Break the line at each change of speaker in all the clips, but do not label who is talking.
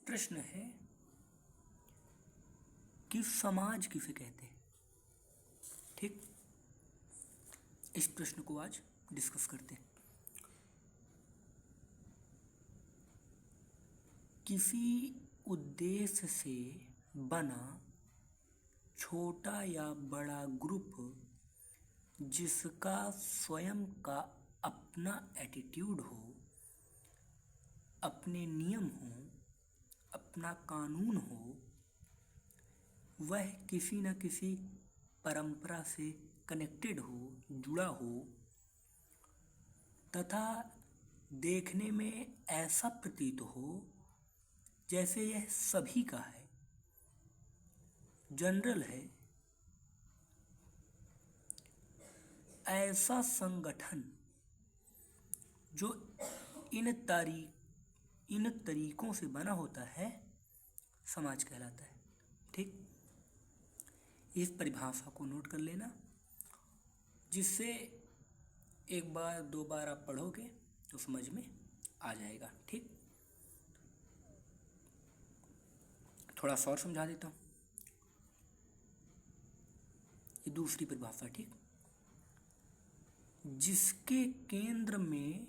प्रश्न है कि समाज किसे कहते हैं। ठीक, इस प्रश्न को आज डिस्कस करते हैं। किसी उद्देश्य से बना छोटा या बड़ा ग्रुप जिसका स्वयं का अपना एटीट्यूड हो, अपने नियम हो, अपना कानून हो, वह किसी न किसी परंपरा से कनेक्टेड हो, जुड़ा हो तथा देखने में ऐसा प्रतीत हो जैसे यह सभी का है, जनरल है। ऐसा संगठन जो इन तरीकों से बना होता है समाज कहलाता है। ठीक, इस परिभाषा को नोट कर लेना, जिससे एक बार दो बार आप पढ़ोगे तो समझ में आ जाएगा। ठीक, थोड़ा सा और समझा देता हूँ। ये दूसरी परिभाषा। ठीक, जिसके केंद्र में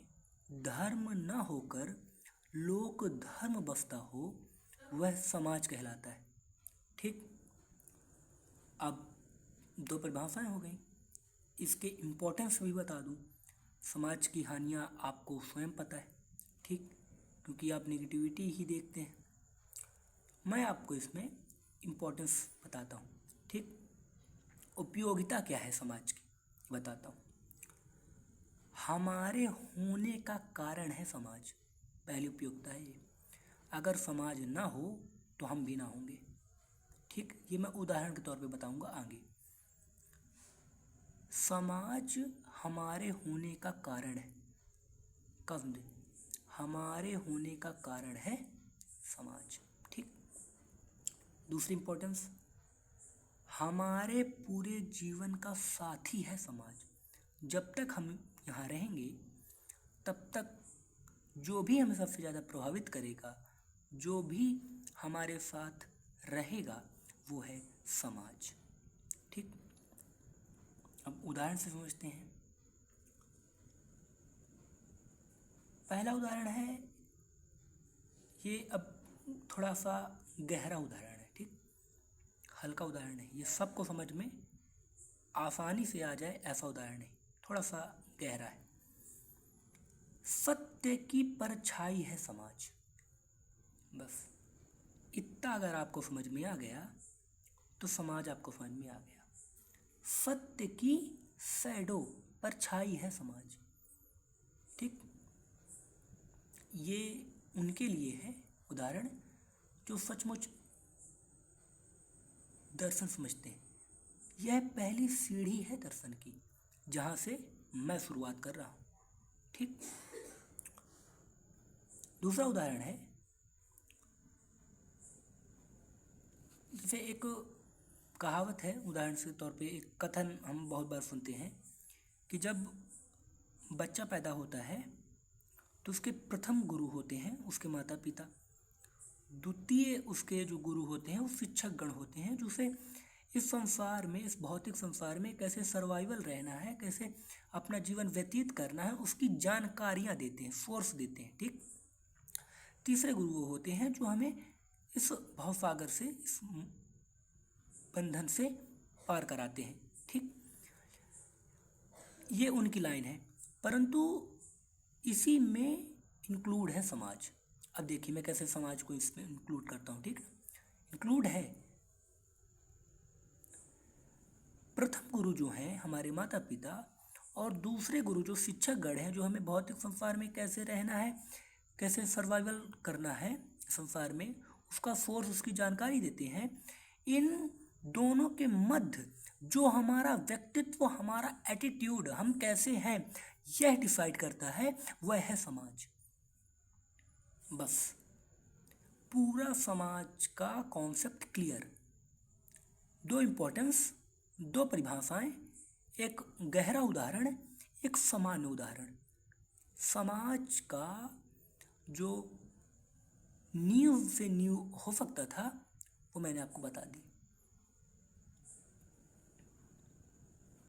धर्म न होकर लोक धर्म बसता हो वह समाज कहलाता है। ठीक, अब दो परिभाषाएं हो गई। इसके इम्पोर्टेंस भी बता दूं। समाज की हानियां आपको स्वयं पता है। ठीक, क्योंकि आप नेगेटिविटी ही देखते हैं। मैं आपको इसमें इम्पोर्टेंस बताता हूँ। ठीक, उपयोगिता क्या है समाज की बताता हूँ। हमारे होने का कारण है समाज, पहली उपयोगिता है ये। अगर समाज ना हो तो हम भी ना होंगे। ठीक, ये मैं उदाहरण के तौर पे बताऊंगा आगे। समाज हमारे होने का कारण है। कब? हमारे होने का कारण है समाज। ठीक, दूसरी इंपॉर्टेंस, हमारे पूरे जीवन का साथी है समाज। जब तक हम यहाँ रहेंगे तब तक जो भी हमें सबसे ज़्यादा प्रभावित करेगा, जो भी हमारे साथ रहेगा, वो है समाज। ठीक, अब उदाहरण से समझते हैं। पहला उदाहरण है ये, अब थोड़ा सा गहरा उदाहरण है। ठीक, हल्का उदाहरण है, ये सबको समझ में आसानी से आ जाए ऐसा उदाहरण नहीं, थोड़ा सा गहरा है। सत्य की परछाई है समाज। बस इतना अगर आपको समझ में आ गया तो समाज आपको समझ में आ गया। सत्य की शैडो, परछाई है समाज। ठीक, ये उनके लिए है उदाहरण जो सचमुच दर्शन समझते हैं। यह पहली सीढ़ी है दर्शन की, जहां से मैं शुरुआत कर रहा हूं। ठीक, दूसरा उदाहरण है, जैसे एक कहावत है, उदाहरण के तौर पे एक कथन हम बहुत बार सुनते हैं कि जब बच्चा पैदा होता है तो उसके प्रथम गुरु होते हैं उसके माता पिता, द्वितीय उसके जो गुरु होते हैं वो शिक्षक गण होते हैं, जो उसे इस संसार में, इस भौतिक संसार में कैसे सर्वाइवल रहना है, कैसे अपना जीवन व्यतीत करना है, उसकी जानकारियाँ देते हैं, सोर्स देते हैं। ठीक, तीसरे गुरु वो होते हैं जो हमें इस भवसागर से, इस बंधन से पार कराते हैं। ठीक, ये उनकी लाइन है, परंतु इसी में इंक्लूड है समाज। अब देखिए मैं कैसे समाज को इसमें इंक्लूड करता हूँ। ठीक, इंक्लूड है, प्रथम गुरु जो हैं हमारे माता पिता, और दूसरे गुरु जो शिक्षक गण हैं, जो हमें भौतिक संसार में कैसे रहना है, कैसे सर्वाइवल करना है संसार में, उसका सोर्स, उसकी जानकारी देते हैं। इन दोनों के मध्य जो हमारा व्यक्तित्व, हमारा एटीट्यूड, हम कैसे हैं, यह डिसाइड करता है, वह है समाज। बस पूरा समाज का कॉन्सेप्ट क्लियर। दो इंपॉर्टेंस, दो परिभाषाएं, एक गहरा उदाहरण, एक सामान्य उदाहरण। समाज का जो नींव से नींव हो सकता था वो मैंने आपको बता दी।